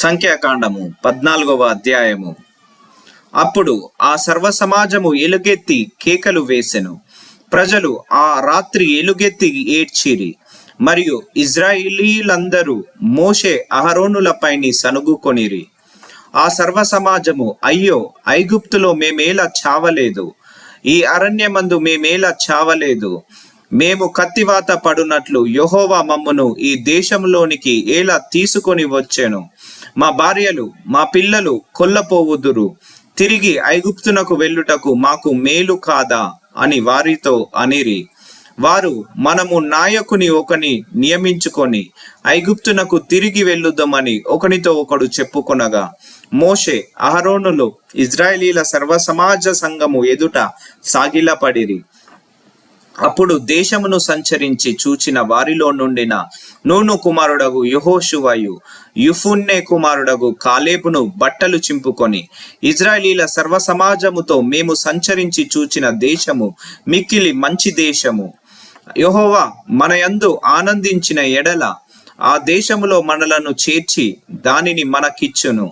సంఖ్యాకాండము 14వ అధ్యాయము. అప్పుడు ఆ సర్వ సమాజము ఎలుగెత్తి కేకలు వేసెను. ప్రజలు ఆ రాత్రి ఎలుగెత్తి ఏడ్చిరి. మరియు ఇజ్రాయేలీలందరూ మోషే అహరోనులపైని సనుగుకొనిరి. ఆ సర్వ సమాజము, అయ్యో, ఐగుప్తులో మేమేలా చావలేదు, ఈ అరణ్యమందు మేమేలా చావలేదు, మేము కత్తివాత పడునట్లు యెహోవా మమ్మును ఈ దేశంలోనికి ఎలా తీసుకొని వచ్చెను, మా భార్యలు మా పిల్లలు కొల్లపోవుదురు, తిరిగి ఐగుప్తునకు వెళ్ళుటకు మాకు మేలు కాదా అని వారితో అనిరి. వారు, మనము నాయకుని ఒకని నియమించుకొని ఐగుప్తునకు తిరిగి వెళ్ళుదామని ఒకనితో ఒకడు చెప్పుకొనగా, మోషే అహరోనులు ఇజ్రాయేలీల సర్వసమాజ సంఘము ఎదుట సాగిలపడిరి. అప్పుడు దేశమును సంచరించి చూచిన వారిలో నుండిన నూను కుమారుడగు యెహోషువయు యుఫున్నె కుమారుడగు కాలేబును బట్టలు చింపుకొని, ఇజ్రాయేలీల సర్వసమాజముతో, మేము సంచరించి చూచిన దేశము మిక్కిలి మంచి దేశము. యెహోవా మన యందు ఆనందించిన ఎడల ఆ దేశములో మనలను చేర్చి దానిని మనకిచ్చును.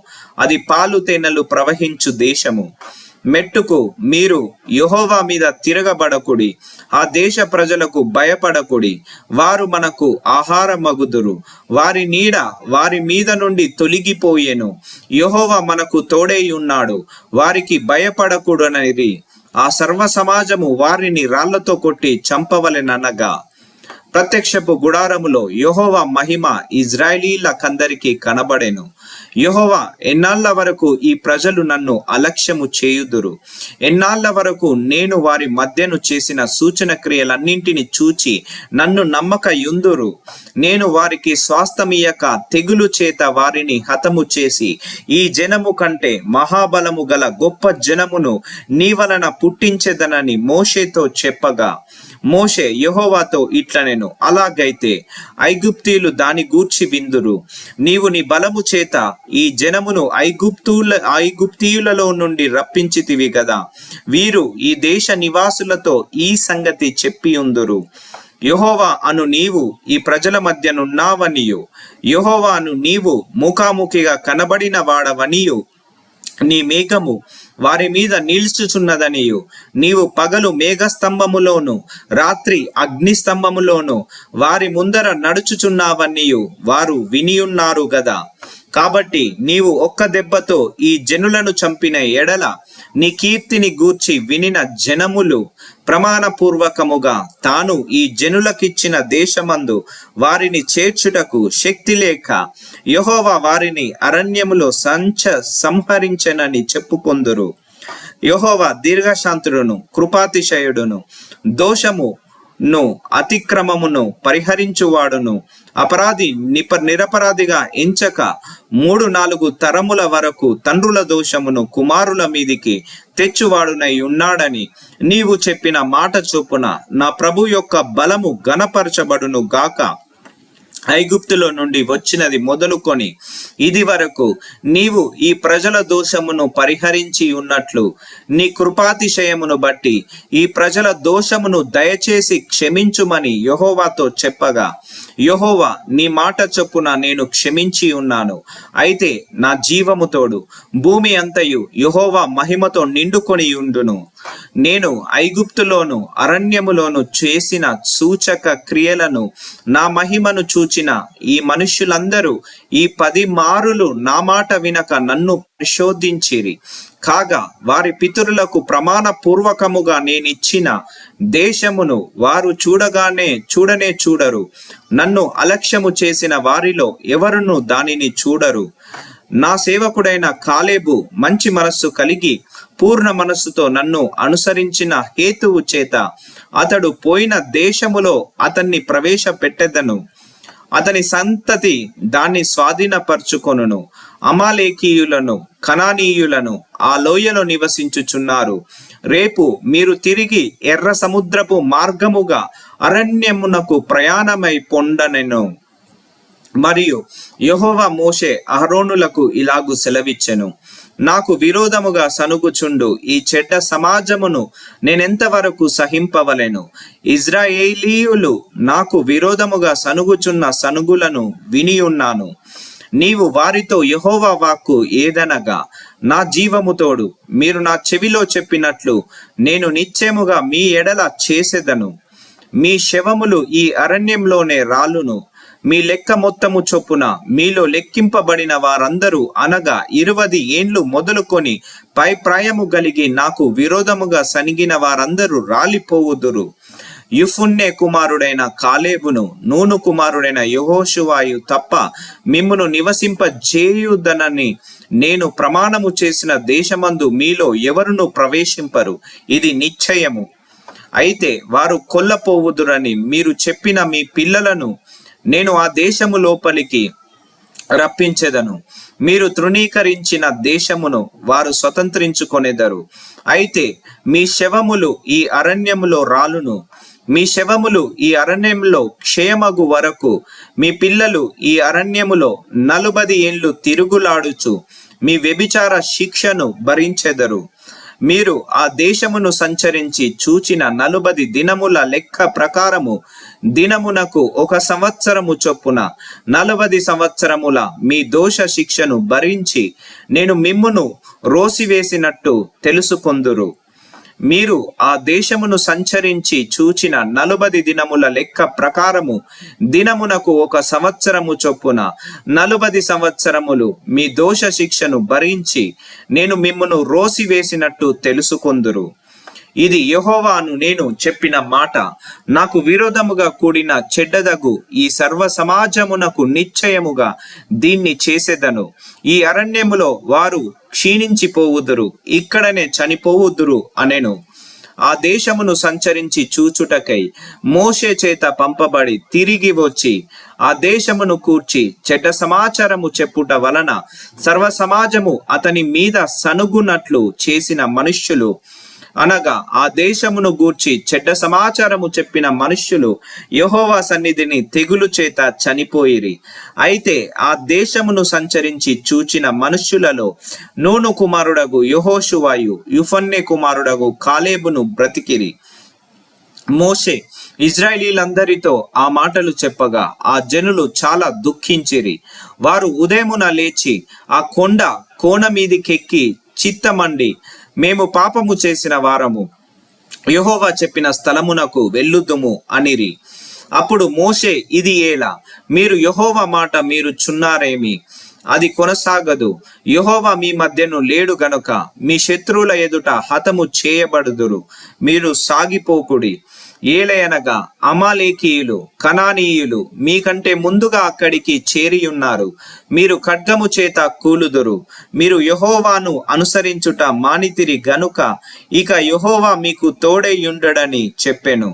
అది పాలు తేనెలు ప్రవహించు దేశము. మెట్టుకు మీరు యెహోవా మీద తిరగబడకుడి, ఆ దేశ ప్రజలకు భయపడకుడి. వారు మనకు ఆహారమగుదురు, వారి నీడ వారి మీద నుండి తొలగిపోయెను. యెహోవా మనకు తోడై ఉన్నాడు, వారికి భయపడకూడనిరి. ఆ సర్వ సమాజము వారిని రాళ్లతో కొట్టి చంపవలెననగా, ప్రత్యక్షపు గుడారములో యెహోవా మహిమ ఇజ్రాయేలీలకందరికీ కనబడెను. యెహోవా, ఎన్నాళ్ల వరకు ఈ ప్రజలు నన్ను అలక్ష్యము చేయుదురు? ఎన్నాళ్ల వరకు నేను వారి మధ్యను చేసిన సూచన క్రియలన్నింటిని చూచి నన్ను నమ్మకయుందురు? నేను వారికి స్వాస్థ్యమియ్యక తెగులు చేత వారిని హతము చేసి ఈ జనము కంటే మహాబలము గల గొప్ప జనమును నీ వలన పుట్టించెదనని మోషేతో చెప్పగా, మోషే యెహోవాతో ఇట్లనెను, అలాగైతే ఐగుప్తీయులు దాని గూర్చి విందురు. నీవు నీ బలము చేత ఈ జనమును ఐగుప్తీయులలో నుండి రప్పించితివి గదా. వీరు ఈ దేశ నివాసులతో ఈ సంగతి చెప్పియుందురు. యెహోవా అను నీవు ఈ ప్రజల మధ్యనున్నావనియు, యెహోవా అను నీవు ముఖాముఖిగా కనబడిన వాడవనియు, నీ మేఘము వారి మీద నిల్చుచున్నదనియు, నీవు పగలు మేఘస్తంభములోను రాత్రి అగ్నిస్తంభములోను వారి ముందర నడుచుచున్నావనియు వారు వినియున్నారు గదా. కాబట్టి నీవు ఒక్క దెబ్బతో ఈ జనులను చంపిన ఎడల నీ కీర్తిని గూర్చి వినిన జనములు ప్రమాణపూర్వకముగా తాను ఈ జనులకిచ్చిన దేశమందు వారిని చేర్చుటకు శక్తి లేక యెహోవా వారిని అరణ్యములో సంహరించెనని చెప్పుకొందురు. యెహోవా దీర్ఘశాంతుడును కృపాతిశయుడును, దోషమును అతిక్రమమును పరిహరించువాడును, అపరాధి నిరపరాధిగా ఎంచక 3-4 తరముల వరకు తండ్రుల దోషమును కుమారుల మీదికి తెచ్చువాడునై ఉన్నాడని నీవు చెప్పిన మాట చొప్పున నా ప్రభు యొక్క బలము గణపరచబడును గాక. ఐగుప్తులో నుండి వచ్చినది మొదలుకొని ఇది వరకు నీవు ఈ ప్రజల దోషమును పరిహరించి ఉన్నట్లు నీ కృపాతిశయమును బట్టి ఈ ప్రజల దోషమును దయచేసి క్షమించుమని యెహోవాతో చెప్పగా, యెహోవా, నీ మాట చొప్పున నేను క్షమించి ఉన్నాను. అయితే నా జీవము తోడు భూమి అంతయు యెహోవా మహిమతో నిండుకొని ఉండును. నేను ఐగుప్తులోను అరణ్యములోను చేసిన సూచక క్రియలను నా మహిమను చూచిన ఈ మనుష్యులందరూ ఈ 10 మారులు నా మాట వినక నన్ను పరిశోధించిరి. కాగా వారి పితరులకు ప్రమాణ పూర్వకముగా నేనిచ్చిన దేశమును వారు చూడనే చూడరు. నన్ను అలక్ష్యము చేసిన వారిలో ఎవరును దానిని చూడరు. నా సేవకుడైన కాలేబు మంచి మనస్సు కలిగి పూర్ణ మనస్సుతో నన్ను అనుసరించిన హేతువు చేత అతడు పోయిన దేశములో అతన్ని ప్రవేశపెట్టెదను. అతని సంతతి దాన్ని స్వాధీనపరచుకొనును. అమాలేకీయులను కనానీయులను ఆ లోయలో నివసించుచున్నారు. రేపు మీరు తిరిగి ఎర్ర సముద్రపు మార్గముగా అరణ్యమునకు ప్రయాణమై పొండనెను. మరియు యెహోవా మోషే అహరోనులకు ఇలాగు సెలవిచ్చెను, నాకు విరోధముగా సనుగుచుండు ఈ చెడ్డ సమాజమును నేనెంతవరకు సహింపవలెను? ఇజ్రాయేలీయులు నాకు విరోధముగా సనుగుచున్న సనుగులను వినియున్నాను. నీవు వారితో యెహోవా వాక్కు ఏదనగా, నా జీవము తోడు, మీరు నా చెవిలో చెప్పినట్లు నేను నిశ్చయముగా మీ ఎడల చేసెదను. మీ శవములు ఈ అరణ్యంలోనే రాలును. మీ లెక్క మొత్తము చొప్పున మీలో లెక్కింపబడిన వారందరూ అనగా 20 ఏండ్లు మొదలుకొని పై ప్రాయము కలిగి నాకు విరోధముగా సనిగిన వారందరూ రాలిపోవుదురు. యుఫున్నే కుమారుడైన కాలేబును, నూను కుమారుడైన యెహోషువాయు తప్ప మిమ్మును నివసింపజేయుదనని నేను ప్రమాణము చేసిన దేశమందు మీలో ఎవరును ప్రవేశింపరు. ఇది నిశ్చయము. అయితే వారు కొల్లపోవుదురని మీరు చెప్పిన మీ పిల్లలను నేను ఆ దేశము లోపలికి రప్పించెదను. మీరు తృణీకరించిన దేశమును వారు స్వతంత్రించుకొనెదరు. అయితే మీ శవములు ఈ అరణ్యములో రాలును. మీ శవములు ఈ అరణ్యములో క్షయమగు వరకు మీ పిల్లలు ఈ అరణ్యములో 40 ఏండ్లు తిరుగులాడుచు మీ వ్యభిచార శిక్షను భరించెదరు. మీరు ఆ దేశమును సంచరించి చూచిన 40 దినముల లెక్క ప్రకారము దినమునకు 1 సంవత్సరము చొప్పున 40 సంవత్సరముల మీ దోష శిక్షను భరించి నేను మిమ్మును రోసివేసినట్టు తెలుసుకొందురు. మీరు ఆ దేశమును సంచరించి చూచిన 40 దినముల లెక్క ప్రకారము దినమునకు 1 సంవత్సరము చొప్పున 40 సంవత్సరములు మీ దోష శిక్షను భరించి నేను మిమ్మును రోసివేసినట్టు తెలుసుకొందురు. ఇది యెహోవాను నేను చెప్పిన మాట. నాకు విరోధముగా కూడిన చెడ్డదగు ఈ సర్వ సమాజమునకు నిశ్చయముగా దీన్ని చేసేదను. ఈ అరణ్యములో వారు క్షీణించిపోవుదురు, ఇక్కడనే చనిపోవుదురు అనెను. ఆ దేశమును సంచరించి చూచుటకై మోషే చేత పంపబడి తిరిగి వచ్చి ఆ దేశమును కూర్చి చెడ్డ సమాచారము చెప్పుట వలన సర్వ సమాజము అతని మీద సనుగునట్లు చేసిన మనుష్యులు, అనగా ఆ దేశమును గూర్చి చెడ్డ సమాచారము చెప్పిన మనుష్యులు యెహోవా సన్నిధిని తెగులు చేత చనిపోయిరి. అయితే ఆ దేశమును సంచరించి చూచిన మనుష్యులలో నూను కుమారుడగు యెహోషువాయు, యుఫన్నే కుమారుడగు కాలేబును బ్రతికిరి. మోషే ఇజ్రాయేలీలందరితో ఆ మాటలు చెప్పగా ఆ జనులు చాలా దుఃఖించిరి. వారు ఉదయమున లేచి ఆ కోన మీదికెక్కి చిత్తమండి, మేము పాపము చేసిన వారము, యెహోవా చెప్పిన స్థలమునకు వెళ్ళుదుము అనిరి. అప్పుడు మోషే, ఇది ఏలా? మీరు యెహోవా మాట మీరు చున్నారేమి? అది కొనసాగదు. యెహోవా మీ మధ్యను లేడు గనుక మీ శత్రువుల ఎదుట హతము చేయబడుదురు. మీరు సాగిపోకుడి. ఏలయనగా అమాలేకీయులు, కనానీయులు మీకంటే ముందుగా అక్కడికి చేరియున్నారు. మీరు ఖడ్గము చేత కూలుదురు. మీరు యెహోవాను అనుసరించుట మానితిరి గనుక ఇక యెహోవా మీకు తోడైయుండడని చెప్పెను.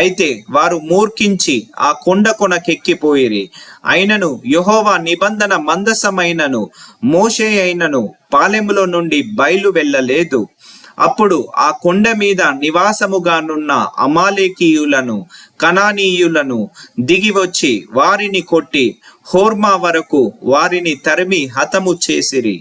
అయితే వారు మూర్ఖించి ఆ కొనకెక్కిపోయిరి. అయినను యెహోవా నిబంధన మందసమైనను మోషే అయినను పాలెములో నుండి బయలు వెళ్ళలేదు. అప్పుడు ఆ కొండ మీద నివాసముగానున్న అమాలేకీయులను, కనానీయులను దిగివచ్చి వారిని కొట్టి హోర్మా వరకు వారిని తరిమి హతము చేసిరి.